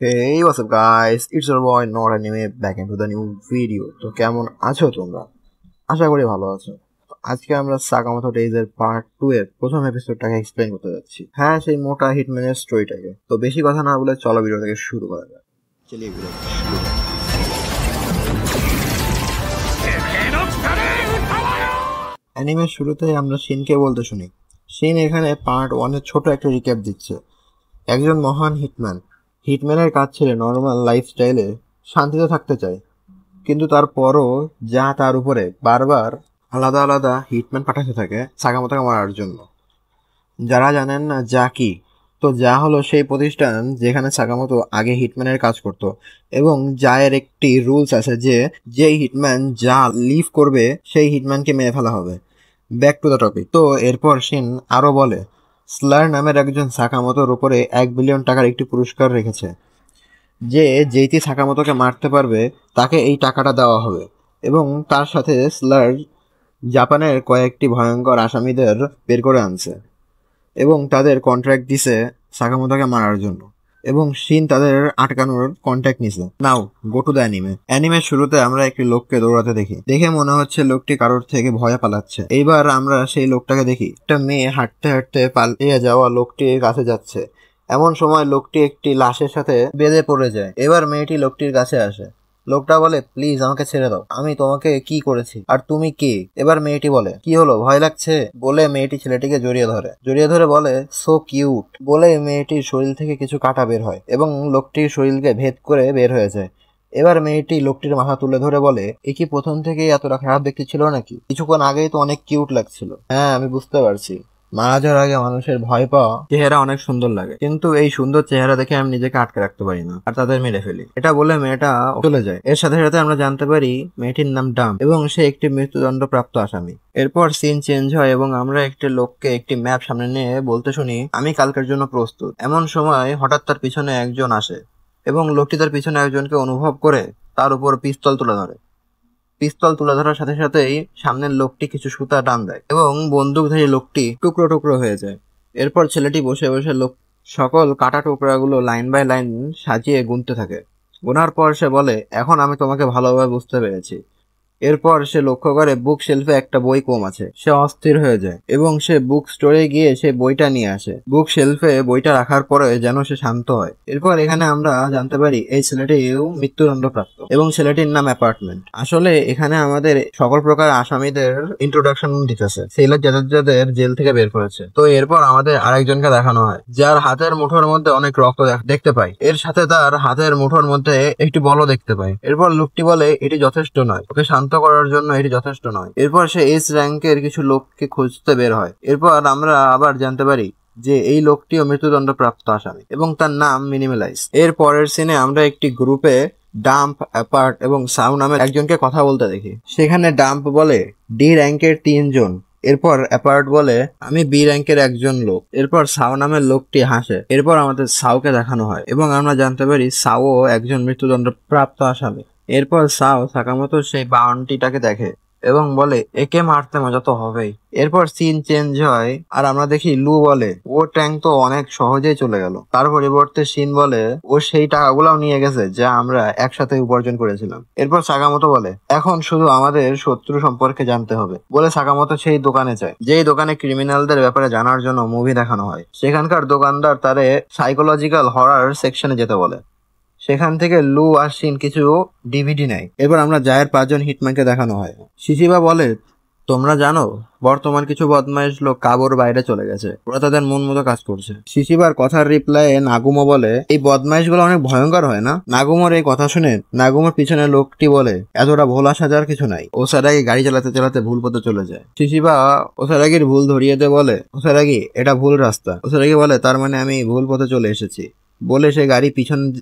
Hey, what's up guys? It's your boy Not Anime back into the new video. তো কেমন আছো তোমরা? আশা করি ভালো আছো। আজকে আমরা সাকামোতো ডেইজ এর পার্ট 2 এর প্রথম এপিসোডটাকে এক্সপ্লেইন করতে যাচ্ছি। হ্যাঁ, সেই মোটা হিটম্যানের স্টোরিটাকে। তো বেশি কথা না বলে চলো ভিডিওটাকে শুরু করা যাক। চলিয়ে ভিডিও শুরু করা যাক। অ্যানিমের শুরুতেই আমরা শিনকে বলতে শুনি। শিন এখানে পার্ট 1 এর ছোট একটা রিক্যাপ দিচ্ছে। একজন মহান হিটম্যানের কাজ ছেড়ে নর্মাল লাইফস্টাইলে শান্তিতে থাকতে চায়, কিন্তু তারপরও যা তার উপরে বারবার আলাদা আলাদা হিটম্যান পাঠাতে থাকে সাকামোতোকে মারার জন্য। যারা জানেন না যা কি, তো যা হলো সেই প্রতিষ্ঠান যেখানে সাকামোতো আগে হিটম্যানের কাজ করত, এবং যায়ের একটি রুলস আছে যে যেই হিটম্যান যা লিভ করবে সেই হিটম্যানকে মেরে ফেলা হবে। Back to the topic. তো এরপর শিন আরও বলে স্লার নামের একজন সাকামোতোর উপরে 1 বিলিয়ন টাকার একটি পুরস্কার রেখেছে, যে যেইটি সাকামোতোকে মারতে পারবে তাকে এই টাকাটা দেওয়া হবে। এবং তার সাথে স্লার জাপানের কয়েকটি ভয়ঙ্কর আসামিদের বের করে আনছে এবং তাদের কন্ট্রাক্ট দিছে সাকামোতোকে মারার জন্য, এবং শিন তাদের আটকানোর কন্ট্যাক্ট নিছে। নাও গো টু দ্য অ্যানিমের শুরুতে আমরা একটি লোককে দৌড়াতে দেখে মনে হচ্ছে লোকটি কারোর থেকে ভয়ে পালাচ্ছে। এইবার আমরা সেই লোকটাকে দেখি। একটা মেয়ে হাঁটতে হাঁটতে পালিয়ে যাওয়া লোকটির কাছে যাচ্ছে। এমন সময় লোকটি একটি লাশের সাথে বেঁধে পড়ে যায়। এবার মেয়েটি লোকটির কাছে আসে। লোকটা বলে, প্লিজ আমাকে ছেড়ে দাও, আমি তোমাকে কি করেছি, আর তুমি কে? এবার মেয়েটি বলে, কি হলো, ভয় লাগছে? বলে মেয়েটি ছেলেটিকে জড়িয়ে ধরে বলে, সো কিউট। বলে মেয়েটির শরীর থেকে কিছু কাঁটা বের হয় এবং লোকটির শরীরকে ভেদ করে বের হয়ে যায়। এবার মেয়েটি লোকটির মাথা তুলে ধরে বলে, এ কি প্রথম থেকেই এতটা খারাপ দেখতে ছিল নাকি? কিছুক্ষণ আগেই তো অনেক কিউট লাগছিল। হ্যাঁ, আমি বুঝতে পারছি, মারা যাওয়ার আগে মানুষের ভয় পাওয়া চেহারা অনেক সুন্দর লাগে, কিন্তু এই সুন্দর চেহারা দেখে আমি নিজেকে আটকে রাখতে পারি না আর তাদের মেরে ফেলি। এটা বলে মেয়েটা চলে যায়। এর সাথে সাথে আমরা জানতে পারি মেয়েটির নাম ডাম এবং সে একটি মৃত্যুদণ্ড প্রাপ্ত আসামি। এরপর সিন চেঞ্জ হয় এবং আমরা একটি লোককে একটি ম্যাপ সামনে নিয়ে বলতে শুনি, আমি কালকের জন্য প্রস্তুত। এমন সময় হঠাৎ তার পিছনে একজন আসে এবং লোকটি তার পিছনে একজনকে অনুভব করে তার উপর পিস্তল তুলে ধরার সাথে সাথেই সামনের লোকটি কিছু সুতা টান দেয় এবং বন্দুকধারী লোকটি টুকরো টুকরো হয়ে যায়। এরপর ছেলেটি বসে বসে সকল কাটা টুকরাগুলো লাইন বাই লাইন সাজিয়ে গুনতে থাকে। গোনার পর সে বলে, এখন আমি তোমাকে ভালোভাবে বুঝতে পেরেছি। এরপর সে লক্ষ্য করে বুক শেলফে একটা বই কম আছে। সে অস্থির হয়ে যায় এবং সে বুক স্টোরে গিয়ে সে বইটা নিয়ে আসে। বুক শেলফে বইটা রাখার পরে যেন সে শান্ত হয়। এরপর এখানে আমরা জানতে পারি এই ছেলেটিও মৃত্যুদণ্ডপ্রাপ্ত এবং ছেলেটির নাম অ্যাপার্টমেন্ট। আসলে এখানে আমাদের সকল প্রকার আসামিদের ইন্ট্রোডাকশন দিতেছে, সেইগুলো যাদের জেল থেকে বের করেছে। তো এরপর আমাদের আরেকজনকে দেখানো হয় যার হাতের মুঠোর মধ্যে অনেক রক্ত দেখতে পাই। এর সাথে তার হাতের মুঠোর মধ্যে একটি বলও দেখতে পাই। এরপর লোকটি বলে, এটি যথেষ্ট নয়, ওকে শান্ত করার জন্য এটি যথেষ্ট নয়। এরপর সে এস র্যাঙ্কের কিছু লোককে খুঁজতে বের হয়। এরপর আমরা আবার জানতে পারি যে এই লোকটিও মৃত্যুদণ্ড প্রাপ্ত আসামি এবং তার নাম মিনিমালাইজ। এর পরের সিনে আমরা একটি গ্রুপে ডাম্প, অ্যাপার্ট এবং সাউ নামের একজনকে কথা বলতে দেখি। সেখানে ডাম্প বলে, ডি র্যাঙ্কের 3 জন। এরপর অ্যাপার্ট বলে, আমি বি র্যাঙ্কের একজন লোক। এরপর সাউ নামের লোকটি হাসে। এরপর আমাদের সাউকে দেখানো হয় এবং আমরা জানতে পারি সাও একজন মৃত্যুদণ্ড প্রাপ্ত আসামি। এরপর সাকামোতো সেই বাউন্টিটাকে দেখে এবং বলে, একে মারতে মজা তো হবেই। এরপর সিন চেঞ্জ হয় আর আমরা দেখি লু বলে, ও ট্যাঙ্ক তো অনেক সহজেই চলে গেল। তার পরিবর্তে সিন বলে, ও সেই টাকাগুলাও নিয়ে গেছে যা আমরা একসাথে উপার্জন করেছিলাম। এরপর সাকামোতো বলে, এখন শুধু আমাদের শত্রু সম্পর্কে জানতে হবে। বলে সাকামোতো সেই দোকানে যায়, যেই দোকানে ক্রিমিনালদের ব্যাপারে জানার জন্য মুভি দেখানো হয়। সেখানকার দোকানদার তারে সাইকোলজিক্যাল হরার সেকশনে যেতে বলে। সেখান থেকে লু আর শিন কিছু ডিভিডি নেয়। এরপর আমরা জায়ের 5 জন হিটম্যানকে দেখানো হয়। শিশিবা বলে, তোমরা জানো বর্তমান কিছু বদমাইশ লোক কাবোর বাইরে চলে গেছে, ওরা তাদের মন মতো কাজ করছে। শিশিবার কথার রিপ্লাইয়ে নাগুমো বলে, এই বদমাইশগুলো অনেক ভয়ঙ্কর হয় না? নাগুমোর এই কথা শুনে নাগুমোর পিছনে লোকটি বলে, এতটা ভোলা সাজার কিছু নাই। ওসারাগি গাড়ি চালাতে চালাতে ভুল পথে চলে যায়। শিশিবা ওসারাগির ভুল ধরিয়ে দিয়ে বলে, ওসারাগি এটা ভুল রাস্তা। ওসারাগি বলে, তার মানে আমি ভুল পথে চলে এসেছি। বলে সে গাড়ি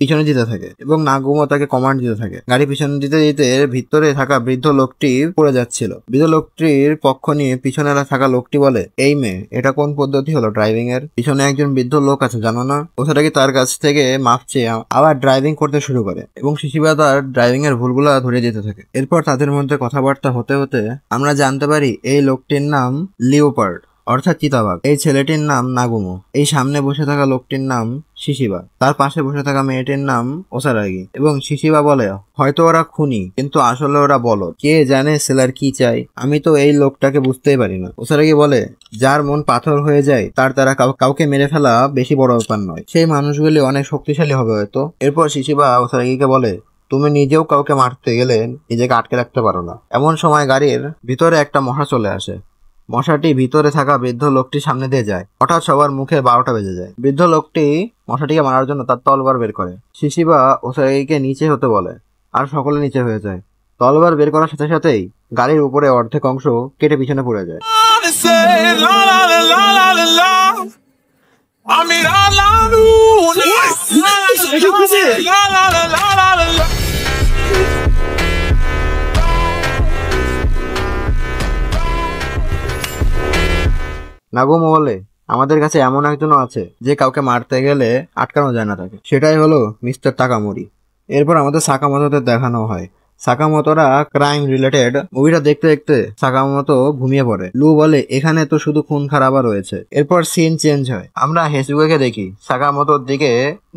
পিছনে দিতে থাকে এবং নাগুমো তাকে কমান্ড দিতে থাকে। গাড়ি পিছনে দিতে দিতে ভিতরে থাকা বৃদ্ধ লোকটি পড়ে যাচ্ছিল। বৃদ্ধ লোকটির পক্ষ নিয়ে পিছনে থাকা লোকটি বলে, এই মেয়ে, এটা কোন পদ্ধতি হলো ড্রাইভিং এর? পিছনে একজন বৃদ্ধ লোক আছে জানো না? ওটা কি তার কাছ থেকে মাপ চেয়ে আবার ড্রাইভিং করতে শুরু করে এবং শিশিবা তার ড্রাইভিং এর ভুলগুলা ধরে দিতে থাকে। এরপর তাদের মধ্যে কথাবার্তা হতে হতে আমরা জানতে পারি এই লোকটির নাম লিওপার্ড। অর্থাৎ চিতাবাঘ। এই ছেলেটির নাম নাগুমো। এই সামনে বসে থাকা লোকটির নাম শিশিবা। তার পাশে বসে থাকা মেয়েটির নাম ওসারাগি। এবং শিশিবা বলে, হয়তো ওরা খুনি, কিন্তু আসলে ওরা বলদ। কে জানে সেলার কি চাই? আমি তো এই লোকটাকে বুঝতেই পারি না। ওসারাগি বলে, যার মন পাথর হয়ে যায় তার দ্বারা কাউকে মেরে ফেলা বেশি বড় ব্যাপার নয়। সেই মানুষগুলি অনেক শক্তিশালী হবে হয়তো। এরপর শিশিবা ওসারাগিকে বলে, তুমি নিজেও কাউকে মারতে গেলে নিজেকে আটকে রাখতে পারো না। এমন সময় গাড়ির ভিতরে একটা মশা চলে আসে। মশাটি ভিতরে থাকা বৃদ্ধ লোকটির সামনে দিয়ে যায়। হঠাৎ সবার মুখে 12টা বেজে যায়। বৃদ্ধ লোকটি মশাটিকে মারার জন্য তার তলবার বের করে। শিশিবা ওসারাগিকে নিচে হতে বলে, আর সকলে নিচে হয়ে যায়। তলবার বের করার সাথে সাথেই গাড়ির উপরে অর্ধেক অংশ কেটে পিছনে পড়ে যায়। নাগুমো বলে, আমাদের কাছে এমন একজনও আছে যে কাউকে মারতে গেলে আটকানো যায় না তাকে। সেটাই হলো মিস্টার তাকামোরি। এরপর আমাদের সাকামোতোদের দেখানো হয়। সাকামোতোরা ক্রাইম রিলেটেড মুভিটা দেখতে দেখতে সাকামোতো ঘুমিয়ে পড়ে। লু বলে, এখানে তো শুধু খুন খারাপা রয়েছে। এরপর সিন চেঞ্জ হয়। আমরা হেসুকে দেখি সাকামোতোর দিকে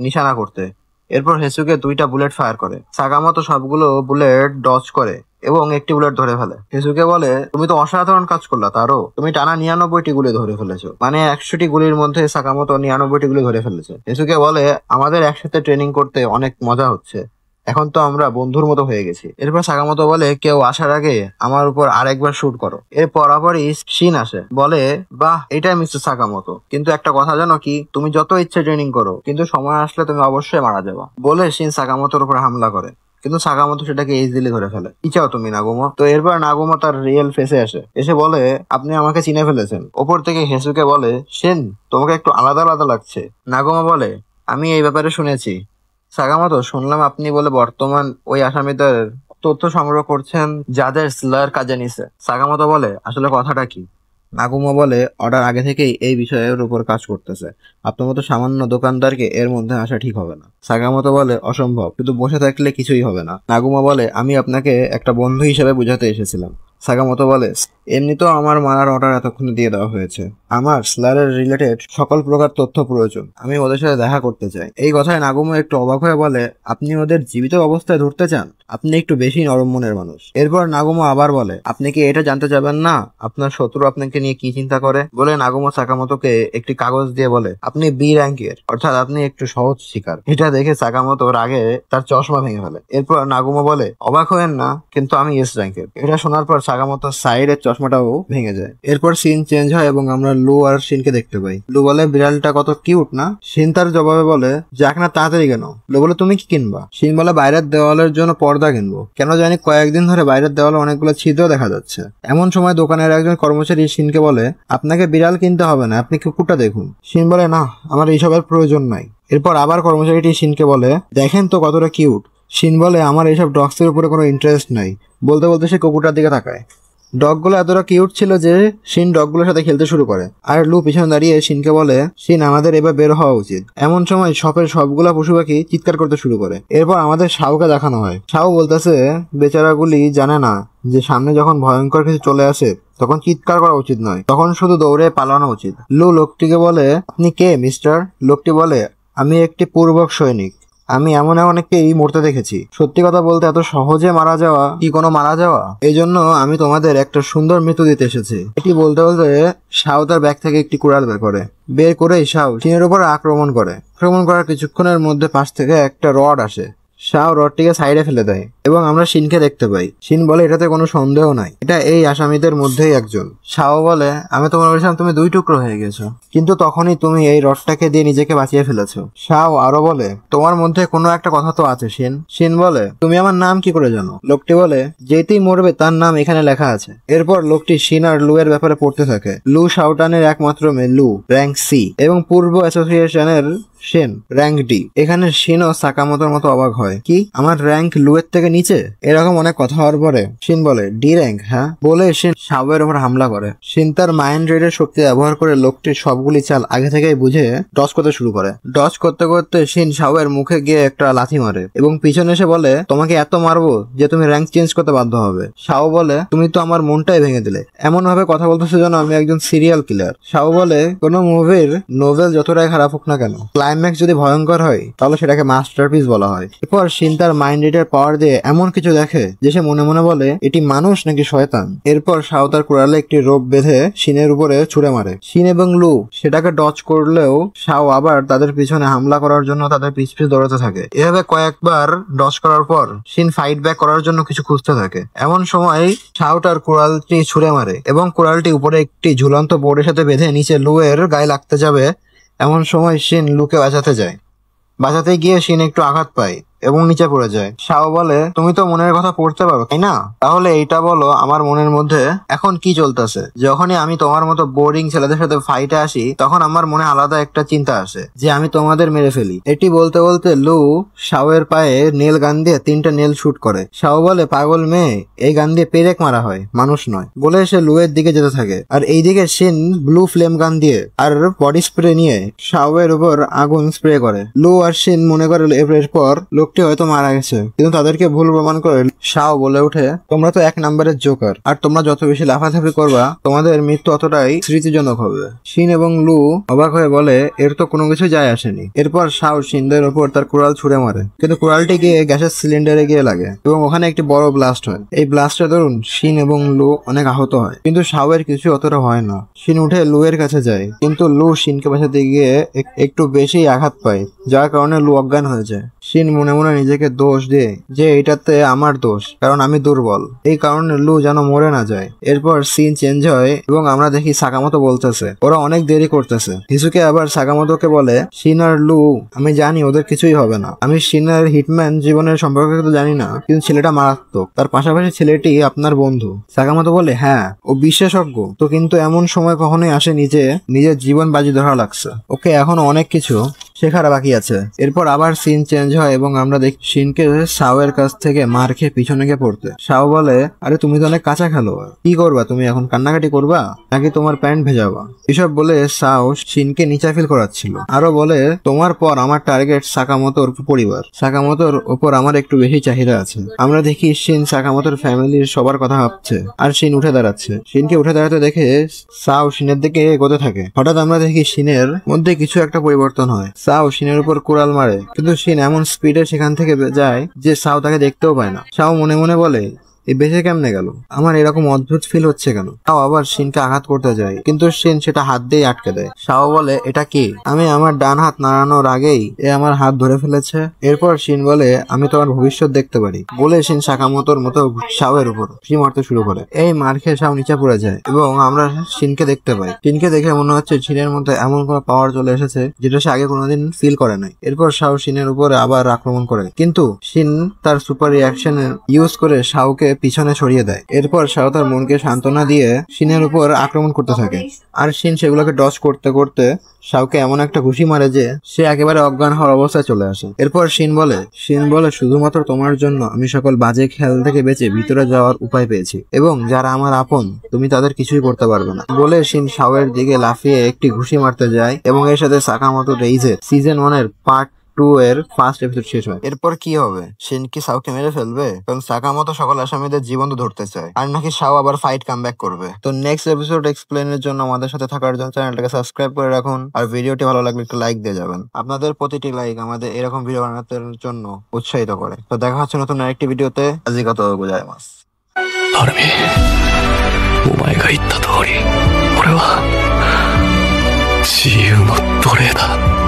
নিশানা করতে। এরপর হেসুকে 2টা বুলেট ফায়ার করে। সাকামোতো সবগুলো বুলেট ডজ করে এবং একটি বুলেট ধরে ফেলে। হেসুকে বলে, তুমি তো অসাধারণ কাজ করলা তারও। তুমি টানা 99টি গুলি ধরে ফেলেছো। মানে 100টি গুলির মধ্যে সাকামোতো 99টি গুলি ধরে ফেলেছে। হেসুকে বলে, আমাদের একসাথে ট্রেনিং করতে অনেক মজা হচ্ছে। এখন তো আমরা বন্ধুর মতো হয়ে গেছি। এরপর সাকামোতো বলে, কেউ আসার আগে আমার উপর আরেকবার শুট করো। এর পরাপরই শিন আসে। বলে, বাহ, এটাই মিস্টার সাকামোতো, কিন্তু একটা কথা জানো কি, তুমি যত ইচ্ছে ট্রেনিং করো, কিন্তু সময় আসলে তুমি অবশ্যই মারা যাবা। বলে শিন সাকামোতোর উপর হামলা করে, কিন্তু সাকামোতো সেটাকে ইজিলি ধরে ফেলে। কি চাও তুমি নাগুমো? তো এরপর নাগুমো তার রিয়েল ফেসে আসে। এসে বলে, আপনি আমাকে চিনে ফেলেছেন। ওপর থেকে হেসুকে বলে, শিন, তোমাকে একটু আলাদা আলাদা লাগছে। নাগুমো বলে, আমি এই ব্যাপারে শুনেছি। সাকামোতো, শুনলাম আপনি বলে বর্তমান ওই আসামিদের তথ্য সংগ্রহ করছেন যাদের স্লার কাজে নিছে। সাকামোতো বলে, আসলে কথাটা কি? নাগুমো বলে, অর্ডার আগে থেকেই এই বিষয়ের উপর কাজ করতেছে। আপনার মতো সামান্য দোকানদারকে এর মধ্যে আসা ঠিক হবে না। সাকামোতো বলে, অসম্ভব, শুধু বসে থাকলে কিছুই হবে না। নাগুমো বলে, আমি আপনাকে একটা বন্ধু হিসেবে বুঝাতে এসেছিলাম। সাকামোতো বলে, এমনিতেও আমার মারার অর্ডার এতক্ষণে দিয়ে দেওয়া হয়েছে। আমার স্লারের রিলেটেড সকল প্রকার তথ্য প্রয়োজন। আমি ওদের সাথে দেখা করতে চাই। এই কথায় নাগুমো একটু অবাক হয়ে বলে, আপনি ওদের জীবিত অবস্থায় ধরতে চান? আপনি একটু বেশি নরম মনের মানুষ। এরপর নাগুমো আবার বলে, আপনি কি এটা জানতে চাবেন না আপনার শত্রু আপনাকে নিয়ে কি চিন্তা করে? বলে নাগুমো সাকামোতোকে একটি কাগজ দিয়ে বলে, আপনি বি র্যাঙ্কের, অর্থাৎ আপনি একটু সহজ শিকার। এটা দেখে সাকামোতো রাগে তার চশমা ভেঙে ফেলে। এরপর নাগুমো বলে, অবাক হয়েন না, কিন্তু আমি এস র্যাঙ্কের। এটা শোনার পর সাকামোতোর সাইডের চশমাটাও ভেঙে যায়। এরপর সিন চেঞ্জ হয় এবং আমরা লু আর শিনকে দেখতে পাই। লু বলে, বিড়ালটা কত কিউট না? শিন তার জবাবে বলে, যাক না, তাড়াতাড়ি কেন? লু বলে, তুমি কি কিনবা? শিন বলে, বাইরের দেওয়ালের জন্য পর্দা কিনবো। কেন জানি কয়েকদিন ধরে বাইরের দেওয়ালে অনেকগুলো ছিদ্র দেখা যাচ্ছে। এমন সময় দোকানের একজন কর্মচারী শিনকে বলে, আপনাকে বিড়াল কিনতে হবে না, আপনি কুকুরটা দেখুন। শিন বলে, না, আমার এইসবের প্রয়োজন নাই। এরপর আবার কর্মচারীটি শিনকে বলে, দেখেন তো কতটা কিউট। শিন বলে, আমার এইসব ডগসের উপরে কোনো ইন্টারেস্ট নাই। বলতে বলতে সে কুকুরটার দিকে তাকায়। ডগগুলো এতটা কিউট ছিল যে শিন ডগগুলোর সাথে খেলতে শুরু করে। আর লু পিছনে দাঁড়িয়ে শিনকে বলে, শিন, আমাদের এবার বের হওয়া উচিত। এমন সময় শপের সবগুলা পশু পাখি চিৎকার করতে শুরু করে। এরপর আমাদের শাওকে দেখানো হয়। শাও বলতেছে, বেচারাগুলি জানে না যে সামনে যখন ভয়ঙ্কর কিছু চলে আসে তখন চিৎকার করা উচিত নয়, তখন শুধু দৌড়ে পালানো উচিত। লু লোকটিকে বলে, আপনি কে মিস্টার? লোকটি বলে, আমি একটি পূর্বক সৈনিক। আমি এমন অনেককেই মরতে দেখেছি। সত্যি কথা বলতে এত সহজে মারা যাওয়া কি কোনো মারা যাওয়া? এই জন্য আমি তোমাদের একটা সুন্দর মৃত্যু দিতে এসেছি। এটি বলতে বলতে শাও তার ব্যাগ থেকে একটি কুড়াল বের করেই শাও শিনের উপর আক্রমণ করে। আক্রমণ করার কিছুক্ষণের মধ্যে পাশ থেকে একটা রড আসে। শাও রডটিকে সাইডে ফেলে দেয় এবং আমরা শিনকে দেখতে পাই। শিন বলে, এটাতে কোনো সন্দেহ নাই, এটা এই আসামিদের মধ্যেই একজন। শাও বলে, আমি তোমার বলেছিলাম তুমি 2 টুকরো হয়ে গেছো, কিন্তু তখনই তুমি এই রডটাকে দিয়ে নিজেকে বাঁচিয়ে ফেলেছো। শাও আরো বলে, তোমার মধ্যে কোনো একটা কথা তো আছে শিন। শিন বলে, তুমি আমার নাম কি করে জানো? লোকটি বলে, যেতেই মরবে তার নাম এখানে লেখা আছে। এরপর লোকটি শিন আর লু এর ব্যাপারে পড়তে থাকে। লু শাওটানের একমাত্র মেয়ে, লু র্যাঙ্ক সি এবং পূর্ব অ্যাসোসিয়েশনের শিন র্যাঙ্ক ডি। এখানে শিনও সাকামোতোর মতো অবাক হয়, কি আমার র্যাঙ্ক লুয়ের থেকে নিচে? এরকম অনেক কথা হওয়ার পরে শিন বলে ডি র্যাঙ্ক, হ্যাঁ বলে শিন শাওয়ের উপর হামলা করে। শিন তার মাইন্ড রেডের শক্তি ব্যবহার করে লোকটির সবগুলি চাল আগে থেকেই বুঝে ডজ করতে শুরু করে। ডজ করতে করতে শিন শাওয়ের মুখে গিয়ে একটা লাথি মারে এবং পিছনে এসে বলে তোমাকে এত মারবো যে তুমি র্যাঙ্ক চেঞ্জ করতে বাধ্য হবে। শাও বলে তুমি তো আমার মনটাই ভেঙে দিলে, এমন ভাবে কথা বলতেছো যেন আমি একজন সিরিয়াল কিলার। শাও বলে কোনো মুভির নোভেল যতটাই খারাপ হোক না কেন, ক্লাইম্যাক্স যদি ভয়ঙ্কর হয় তাহলে সেটাকে মাস্টারপিস বলা হয়। এরপর শিন তার মাইন্ড রিডের পাওয়ার দিয়ে এমন কিছু দেখে যে সে মনে মনে বলে এটি মানুষ নাকি শয়তান। এরপর শাও তার কুড়ালে একটি রোপ বেঁধে শিনের উপরে ছুড়ে মারে। শিন এবং লু সেটাকে ডজ করলেও শাও আবার তাদের পিছনে হামলা করার জন্য তাদের পিছ দৌড়াতে থাকে। এভাবে কয়েকবার ডজ করার পর শিন ফাইট ব্যাক করার জন্য কিছু খুঁজতে থাকে। এমন সময় শাও তার কুড়ালটি ছুড়ে মারে এবং কুড়ালটি উপরে একটি ঝুলন্ত বোর্ডের সাথে বেঁধে নিচে লু এর গায়ে লাগতে যাবে। এমন সময় শিন লুকে বাঁচাতে যায়। বাঁচাতে গিয়ে শিন একটু আঘাত পায় এবং নিচে পড়ে যায়। শাও বলে তুমি তো মনের কথা পড়তে পারো তাই না, তাহলে এইটা বলো আমার মনের মধ্যে এখন কি চলতেছে। যখনই আমি তোমার মতো বোরিং ছেলেদের সাথে ফাইটে আসি তখন আমার মনে আলাদা একটা চিন্তা আসে যে আমি তোমাদের মেরে ফেলি। এটি বলতে বলতে লু শাওয়ের পায়ে নেল গান দিয়ে 3টে নেল শুট করে। শাও বলে পাগল মেয়ে, এই গান দিয়ে পেরেক মারা হয়, মানুষ নয়, বলে সে লুয়ের দিকে যেতে থাকে। আর এইদিকে শিন ব্লু ফ্লেম গান দিয়ে আর বডি স্প্রে নিয়ে শাওয়ের উপর আগুন স্প্রে করে। লু আর শিন মনে করে এরপর লোকটি হয়তো মারা গেছে, কিন্তু তাদেরকে ভুল প্রমাণ করে শাও বলে ওঠে তোমরা তো 1 নম্বরের জোকার, আর তোমরা যত বেশি লাফালাফি করবা তোমাদের মৃত্যু অতটাই স্মৃতিজনক হবে। শিন এবং লু অবাক হয়ে বলে এর তো কোনো কিছু যায় আসেনি। এরপর শাও শিনদের উপর তার কুড়াল ছুড়ে মারে, কিন্তু কুড়ালটি গিয়ে গ্যাসের সিলিন্ডারে গিয়ে লাগে এবং ওখানে একটি বড় ব্লাস্ট হয়। এই ব্লাস্টের দরুন শিন এবং লু অনেক আহত হয়, কিন্তু শাওয়ের কিছু অতটা হয় না। শিন উঠে লু এর কাছে যায়, কিন্তু লু শিনকে বাঁচাতে গিয়ে একটু বেশি আঘাত পায়, যার কারণে লু অজ্ঞান হয়ে যায়। শিন মনে মনে নিজেকে দোষ দিয়ে যে এটাতে আমার দোষ, কারণ আমি দুর্বল, এই কারণে লু যেন মরে না যায়। এরপর সিন চেঞ্জ হয় এবং আমরা দেখি সাকামোতো বলতেছে ওরা অনেক দেরি করতেছে। হিসুকে আবার সাকামোতোকে বলে শিন আর লু আমি জানি ওদের কিছুই হবে না, আমি শিন আর হিটম্যান জীবনের সম্পর্কে তো জানি না, কিন্তু ছেলেটা মারাত্মক, তার পাশাপাশি ছেলেটি আপনার বন্ধু। সাকামোতো বলে হ্যাঁ ও বিশেষজ্ঞ তো, কিন্তু এমন সময় কখনোই আসেনি যে নিজের জীবন বাজি ধরা লাগছে, ওকে এখনো অনেক কিছু শেখার বাকি আছে। এরপর আবার সিন চেঞ্জ হয় এবং আমরা দেখি শিনকে শাওয়ের কাছ থেকে মার খেয়ে পিছনে গিয়ে পড়তে। শাও বলে আরে তুমি তো অনেক কাঁচা খেলোয়াড়, কি করবা তুমি এখন, কান্নাকাটি করবা নাকি তোমার প্যান্ট ভেজাবা? এসব বলে শাও শিনকে নিচা ফিল করাচ্ছিল। আরো বলে তোমার পর আমার টার্গেট সাকামোতোর পরিবার, সাকামোতোর ওপর আমার একটু বেশি চাহিদা আছে। আমরা দেখি শিন সাকামোতোর ফ্যামিলির সবার কথা ভাবছে আর শিন উঠে দাঁড়াচ্ছে। শিনকে উঠে দাঁড়াতে দেখে শাও শিনের দিকে এগোতে থাকে। হঠাৎ আমরা দেখি শিনের মধ্যে কিছু একটা পরিবর্তন হয়। শাও শিনের উপর কুড়াল মারে, কিন্তু শিন এমন স্পিডে সেখান থেকে যায় যে শাও তাকে দেখতেও পায় না। শাও মনে মনে বলে এই বেঁচে কেমনে গেল, আমার এরকম অদ্ভুত ফিল হচ্ছে কেন। শাও আবার শিনকে আঘাত করতে যায়, কিন্তু শিন সেটা হাত দিয়ে আটকে দেয়। শাও বলে এটা কি, আমি আমার ডান হাত নাড়ানোর আগেই এ আমার হাত ধরে ফেলেছে। এরপর শিন বলে আমি তোমার ভবিষ্যৎ দেখতে পারি, বলে শিন সাকামোতোর মতো শাওয়ের উপর মারতে শুরু করে। এই মার খেয়ে শাও নিচে পড়ে যায় এবং আমরা শিনকে দেখতে পাই। শিনকে দেখে মনে হচ্ছে শিনের মধ্যে এমন কোনো পাওয়ার চলে এসেছে যেটা সে আগে কোনোদিন ফিল করে নাই। এরপর শাও শিনের উপরে আবার আক্রমণ করে, কিন্তু শিন তার সুপার রিয়াকশন ইউজ করে শাওকে পিছনে সরিয়ে দেয়। এরপর শাও তার মনকে সান্ত্বনা দিয়ে শিনের উপর আক্রমণ করতে থাকে, আর শিন সেগুলোকে ডজ করতে করতে শাওকে এমন একটা ঘুষি মারে যে সে একেবারে অজ্ঞান হওয়ার অবস্থায় চলে আসে। এরপর শিন বলে শুধুমাত্র তোমার জন্য আমি সকল বাজে খেল থেকে বেঁচে ভিতরে যাওয়ার উপায় পেয়েছি, এবং যারা আমার আপন তুমি তাদের কিছুই করতে পারবে না। বলে শিন শাওয়ের দিকে লাফিয়ে একটি ঘুষি মারতে যায় এবং এর সাথে সাকামোতো রেইজের সিজন 1 এর পার্ট 2 এর ফার্স্ট এপিসোড শেষ হয়। এরপর কি হবে, শিন কি শাওকে মেরে ফেলবে? কারণ সাকামোতো সকল আসামিদের জীবন্ত ধরতে চায়, আর নাকি শাও আবার ফাইট কামব্যাক করবে। তো নেক্সট এপিসোড এক্সপ্লেনের জন্য আমাদের সাথে থাকার জন্য চ্যানেলটাকে সাবস্ক্রাইব করে রাখুন, আর ভিডিওটি ভালো লাগলে একটু লাইক দিয়ে যাবেন। আপনাদের প্রতিটি লাইক আমাদের এরকম ভিডিও বানাতে জন্য উৎসাহিত করে। তো দেখা হচ্ছে নতুন আরেকটি ভিডিওতে। আজিগাতো গোজাইমাস। ハルミ、お前が言った通り、俺は自由の奴隷だ。